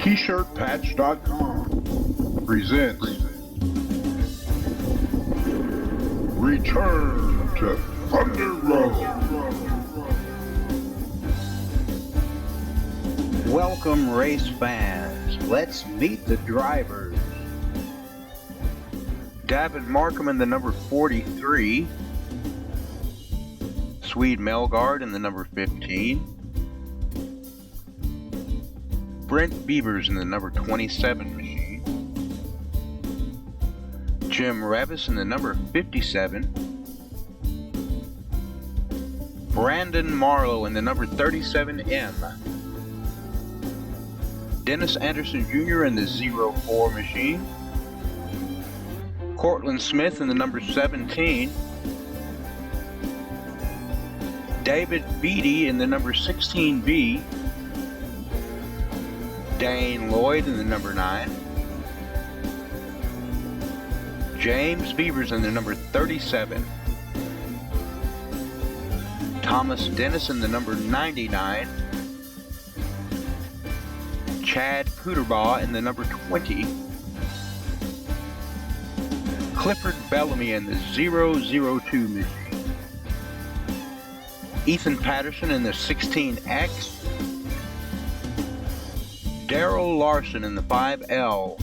T-shirtpatch.com presents Return to Thunder Road. Welcome, race fans. Let's meet the drivers. David Markham in the number 43. Swede Melgaard in the number 15. Brent Beavers in the number 27 machine. Jim Revis in the number 57. Brandon Marlowe in the number 37M. Dennis Anderson Jr. in the 04 machine. Cortland Smith in the number 17. David Beatty in the number 16B. Dane Lloyd in the number 9. James Beavers in the number 37. Thomas Dennis in the number 99. Chad Puderbaugh in the number 20. Clifford Bellamy in the 002 machine. Ethan Patterson in the 16X. Daryl Larson in the 5L.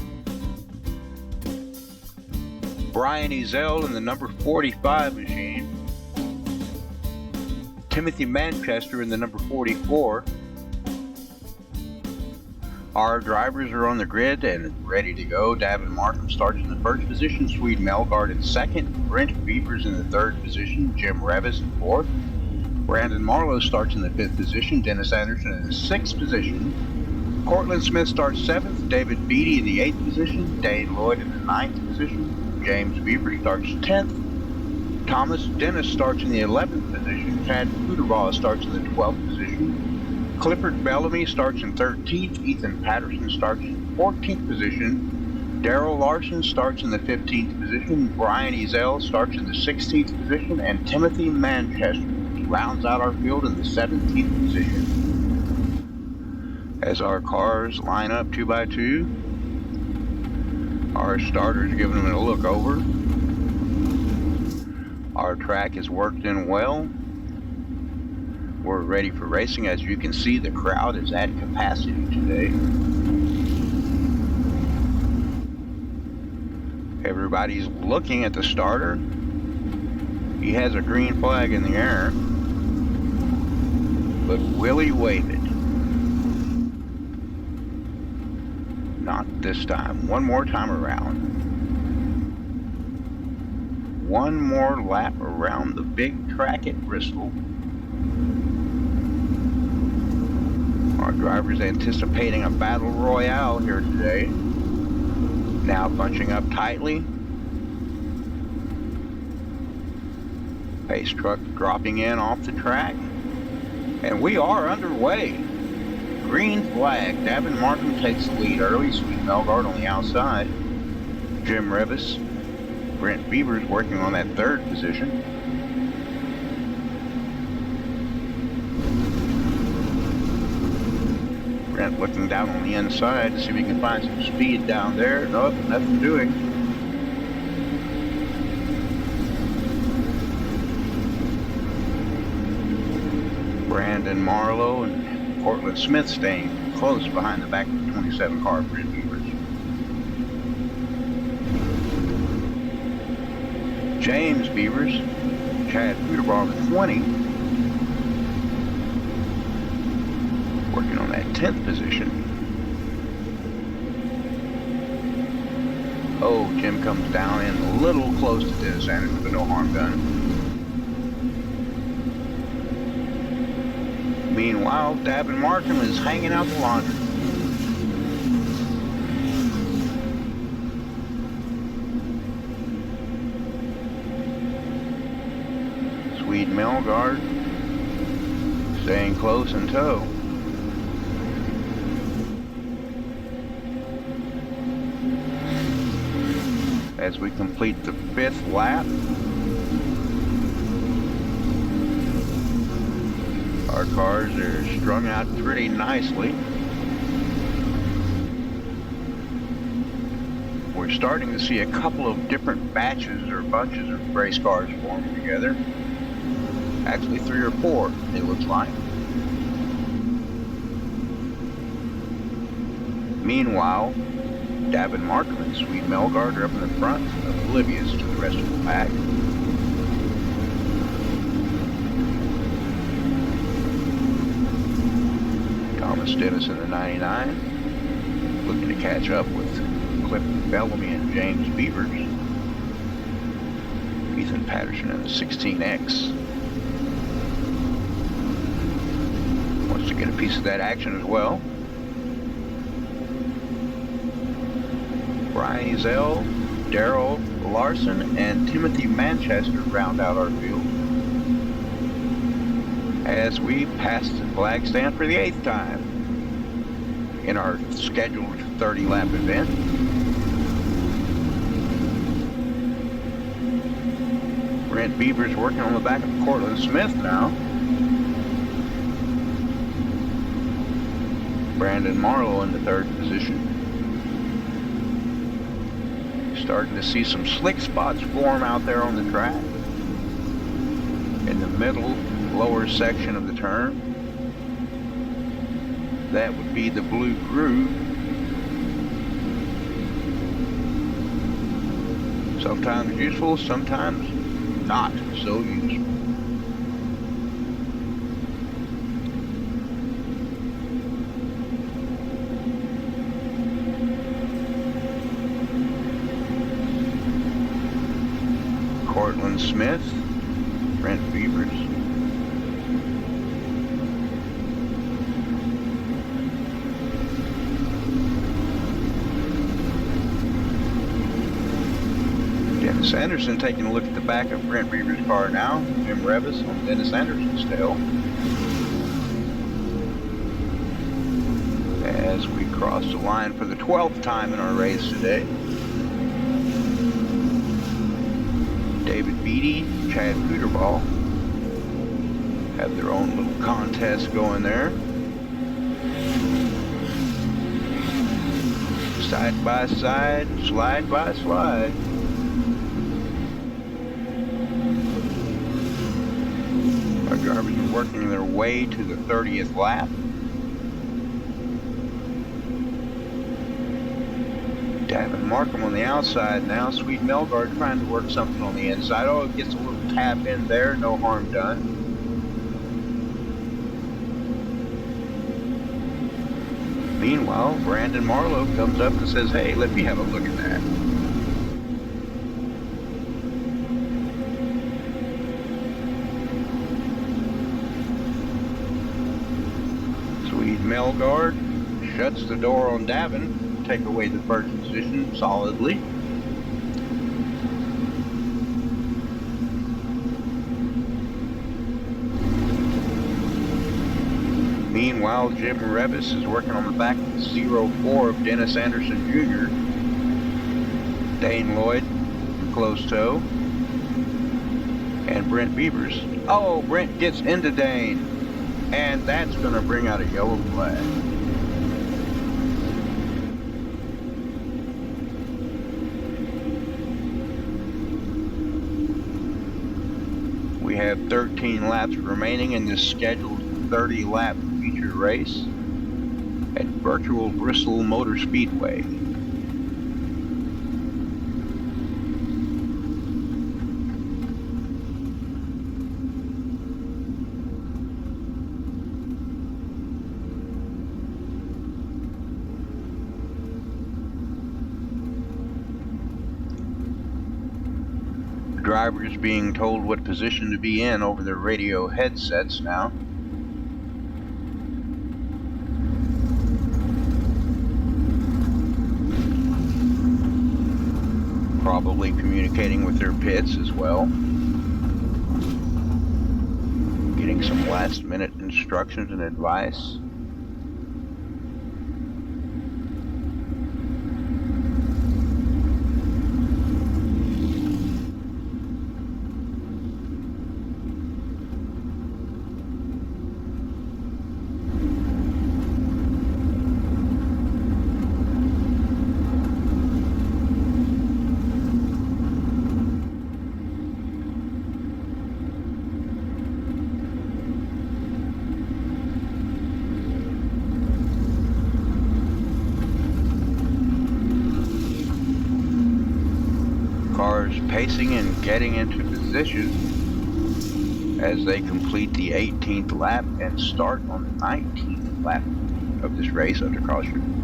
Brian Ezell in the number 45 machine. Timothy Manchester in the number 44. Our drivers are on the grid and ready to go. David Markham starts in the first position. Swede Melgaard in second. Brent Beavers in the third position. Jim Revis in fourth. Brandon Marlowe starts in the fifth position. Dennis Anderson in the sixth position. Cortland Smith starts 7th, David Beatty in the 8th position, Dane Lloyd in the 9th position, James Beaver starts 10th, Thomas Dennis starts in the 11th position, Chad Puderbaugh starts in the 12th position, Clifford Bellamy starts in 13th, Ethan Patterson starts in 14th position, Daryl Larson starts in the 15th position, Brian Ezell starts in the 16th position, and Timothy Manchester rounds out our field in the 17th position. As our cars line up 2 by 2, our starter's giving them a look over. Our track is worked in well. We're ready for racing. As you can see, the crowd is at capacity today. Everybody's looking at the starter. He has a green flag in the air, but will he wave it? Not this time. One more time around. One more lap around the big track at Bristol. Our driver's anticipating a battle royale here today. Now bunching up tightly. Pace truck dropping in off the track. And we are underway. Green flag. David Markham takes the lead early. Swede Melgaard on the outside. Jim Revis. Brent Beavers working on that third position. Brent looking down on the inside to see if he can find some speed down there. Nope, nothing doing. Brandon Marlowe and Cortland Smith staying close behind the back of the 27 car for Brent Beavers. James Beavers, Chad Puderbaugh with 20. Working on that 10th position. Oh, Jim comes down in a little close to Dennis Anderson, but no harm done. Meanwhile, David Markham is hanging out the laundry. Swede Melgaard Staying close in tow. As we complete the 5th lap, our cars are strung out pretty nicely. We're starting to see a couple of different batches or bunches of race cars forming together. Actually 3 or 4, it looks like. Meanwhile, Davin Markham and Swede Melgard are up in the front, oblivious to the rest of the pack. Thomas Dennis in the 99, looking to catch up with Cliff Bellamy and James Beavers. Ethan Patterson in the 16X. Wants to get a piece of that action as well. Brian Ezel, Darrell Larson, and Timothy Manchester round out our field as we pass the flag stand for the 8th time in our scheduled 30-lap event. Brent Beavers working on the back of Cortland Smith now. Brandon Marlowe in the 3rd position. Starting to see some slick spots form out there on the track. In the middle, lower section of the turn. That would be the blue groove. Sometimes useful, sometimes not so useful. Cortland Smith, Brent Beavers. Dennis Anderson taking a look at the back of Brent Beavers' car now. Jim Revis on Dennis Anderson's tail. As we cross the line for the 12th time in our race today. David Beattie, Chad Peterball have their own little contest going there. Side by side, slide by slide. Our drivers are working their way to the 30th lap. Davin Markham on the outside now. Swede Melgard trying to work something on the inside. Oh, it gets a little tap in there. No harm done. Meanwhile, Brandon Marlowe comes up and says, hey, let me have a look at that. Swede Melgard shuts the door on Davin. Take away the 1st position solidly. Meanwhile, Jim Revis is working on the back of the 04 of Dennis Anderson Jr. Dane Lloyd in close tow. And Brent Beavers. Oh, Brent gets into Dane. And that's going to bring out a yellow flag. We have 13 laps remaining in this scheduled 30-lap feature race at virtual Bristol Motor Speedway. Drivers being told what position to be in over their radio headsets now. Probably communicating with their pits as well. Getting some last minute instructions and advice. Cars pacing and getting into position as they complete the 18th lap and start on the 19th lap of this race under caution.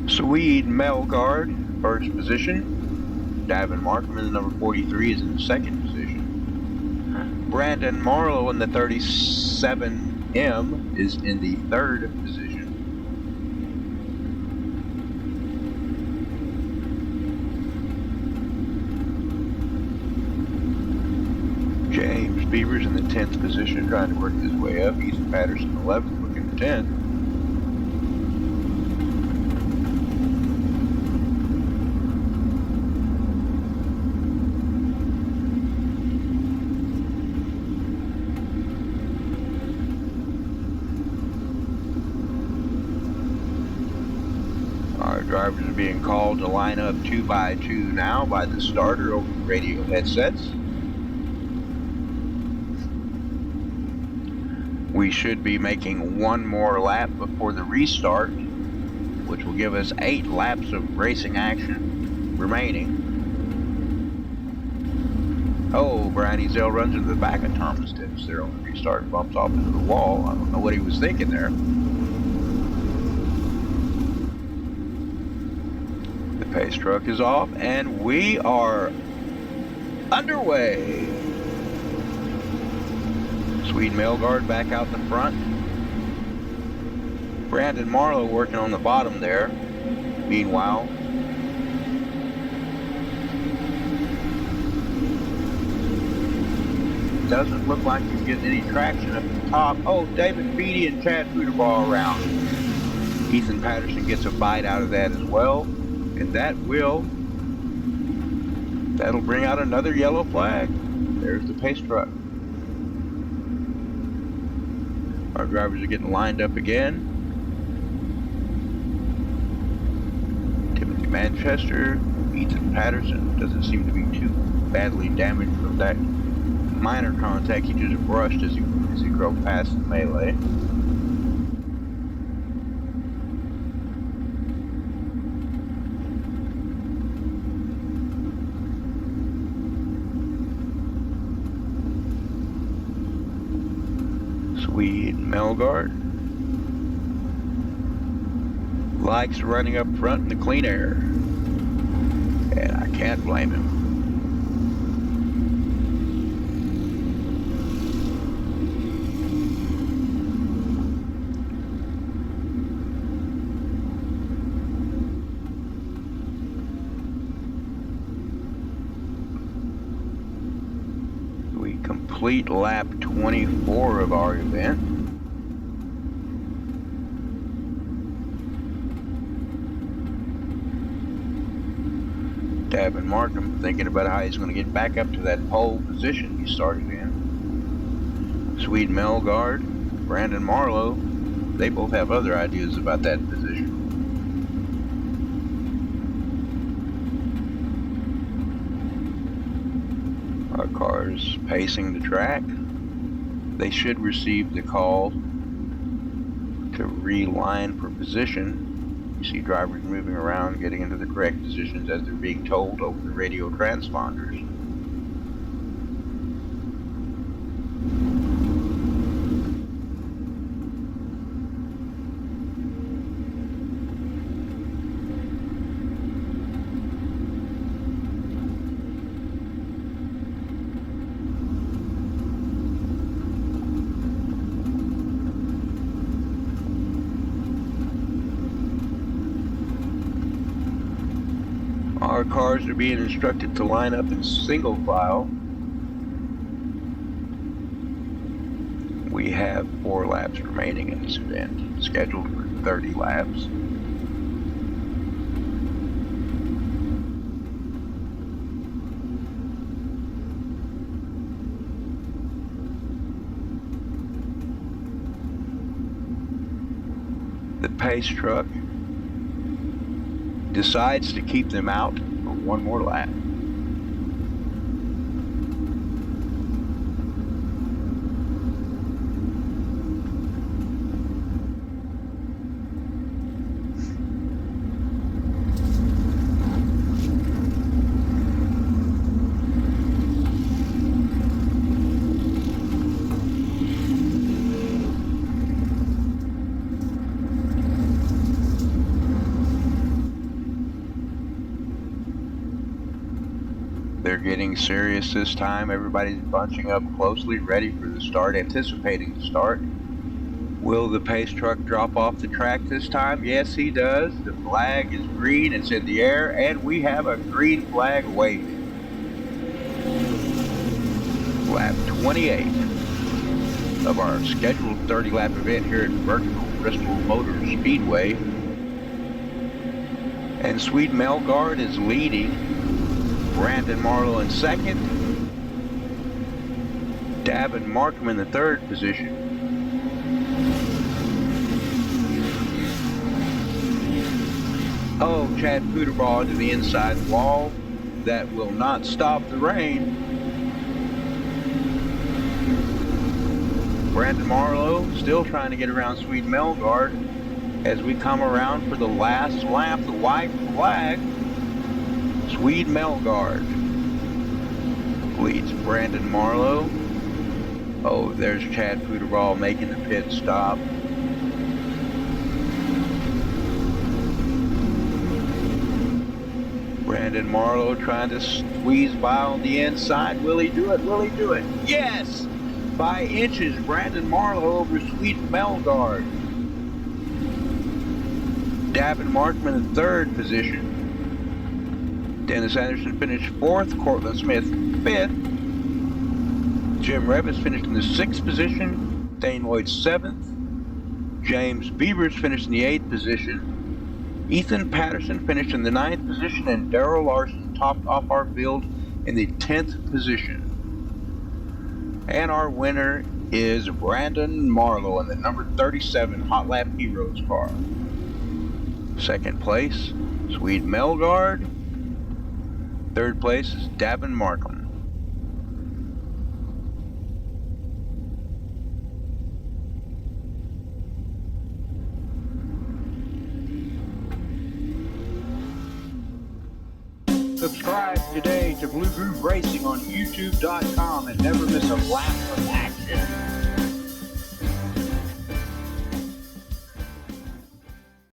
Swede Melgaard, first position. Davin Markham in the number 43 is in the second position. Brandon Marlowe in the 37M is in the third position. James Beavers in the 10th position, trying to work his way up. Ethan Patterson 11th, looking for 10th. Drivers are being called to line up 2 by 2 now by the starter over the radio headsets. We should be making one more lap before the restart, which will give us 8 laps of racing action remaining. Oh, Brian Ezel runs into the back of Thomas Dennis there on the restart and bumps off into the wall. I don't know what he was thinking there. Pace truck is off and we are underway. Swede Melgaard back out the front. Brandon Marlowe working on the bottom there. Meanwhile, doesn't look like he's getting any traction up at the top. Oh, David Beatty and Chad Fuderbaugh around. Ethan Patterson gets a bite out of that as well. And that'll bring out another yellow flag. There's the pace truck. Our drivers are getting lined up again. Timothy Manchester, Ethan Patterson doesn't seem to be too badly damaged from that minor contact he just brushed as he drove past the melee. Swede Melgaard likes running up front in the clean air, and I can't blame him. We complete lap 24 of our event. Davin Markham thinking about how he's going to get back up to that pole position he started in. Swede Melgaard, Brandon Marlowe, they both have other ideas about that position. Our cars pacing the track. They should receive the call to reline for position You see drivers moving around, getting into the correct positions as they're being told over the radio transponders. Our cars are being instructed to line up in single file. We have 4 laps remaining in this event, scheduled for 30 laps. The pace truck decides to keep them out for one more lap. They're getting serious this time. Everybody's bunching up closely, ready for the start, anticipating the start. Will the pace truck drop off the track this time? Yes, he does. The flag is green. It's in the air, and we have a green flag waving. Lap 28 of our scheduled 30-lap event here at Bristol Motor Speedway. And Swede Melgaard is leading. Brandon Marlowe in second. Davin Markham in the third position. Oh, Chad Puderball to the inside wall. That will not stop the rain. Brandon Marlowe still trying to get around Swede Melgaard as we come around for the last lap. The white flag. Swede Melgaard leads Brandon Marlowe. Oh, there's Chad Puderball making the pit stop. Brandon Marlowe trying to squeeze by on the inside. Will he do it? Will he do it? Yes! By inches, Brandon Marlowe over Swede Melgaard. Davin Markham in the third position. Dennis Anderson finished fourth, Cortland Smith fifth. Jim Revis finished in the sixth position, Dane Lloyd seventh. James Beavers finished in the eighth position. Ethan Patterson finished in the ninth position, and Darrell Larson topped off our field in the 10th position. And our winner is Brandon Marlowe in the number 37 Hot Lap Heroes car. Second place, Swede Melgaard. Third place is Davin Markham. Subscribe today to Blue Groove Racing on YouTube.com and never miss a lap of action.